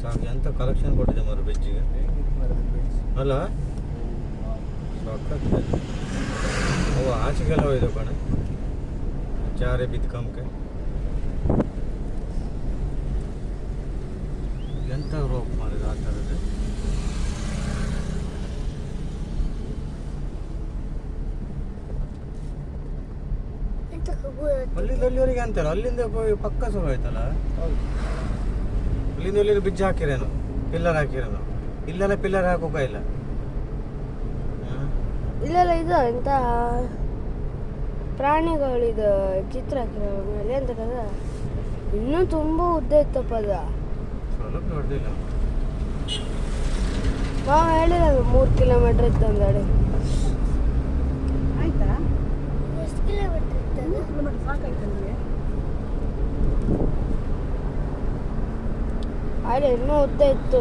ಸಾಕು ಎಂತ ಕಲೆಕ್ಷನ್ ಕೊಟ್ಟಿದೆ ಮರ ಬೆಜ್ಜಿಗೆ ಅಲ್ಲ ಅವು ಆಚೆಗೆಲ್ಲ ಹೋಯ್ದು ಕಣ ಚಾರೆ ಬಿದ್ದು ಕಮ್ಕೆ ಎಂತ ರೋಪ್ ಮಾಡಿದ ಆ ಥರದ್ದು ಅಲ್ಲಿಂದಲ್ಲಿವರೆಗೆ ಅಂತಾರೆ ಅಲ್ಲಿಂದ ಪಕ್ಕ ಸಹ ಹೋಯ್ತಲ್ಲ ಅಲ್ಲಿಂದ ಎಲ್ಲಿ ಬಿಜ್ಜು ಹಾಕಿರೇನು ಪಿಲ್ಲರ್ ಹಾಕಿರೇನು ಇಲ್ಲೆಲ್ಲ ಪಿಲ್ಲರ್ ಹಾಕೋಕ ಇಲ್ಲ ಇಲ್ಲೆಲ್ಲ ಇದು ಎಂತ ಪ್ರಾಣಿಗಳಿದು ಚಿತ್ರ ಹಾಕಿರೋ ಮೇಲೆ ಅಂತ ಇನ್ನೂ ತುಂಬಾ ಉದ್ದ ಇತ್ತಪ್ಪ ಅದ ಸ್ವಲ್ಪ ನೋಡ್ದಿಲ್ಲ ನಾವು ಹೇಳಿರೋದು 3 ಕಿಲೋಮೀಟರ್ ಇತ್ತು ಅಂದಡಿ ಆಯ್ತಾ ಎಷ್ಟು ಕಿಲೋಮೀಟರ್ ಇತ್ತು 3 ಕಿಲೋಮೀಟರ್ ಸಾಕಾಯ್ತು ನನಗೆ ಅಲ್ಲಿ ಇನ್ನೂ ಉದ್ದ ಇತ್ತು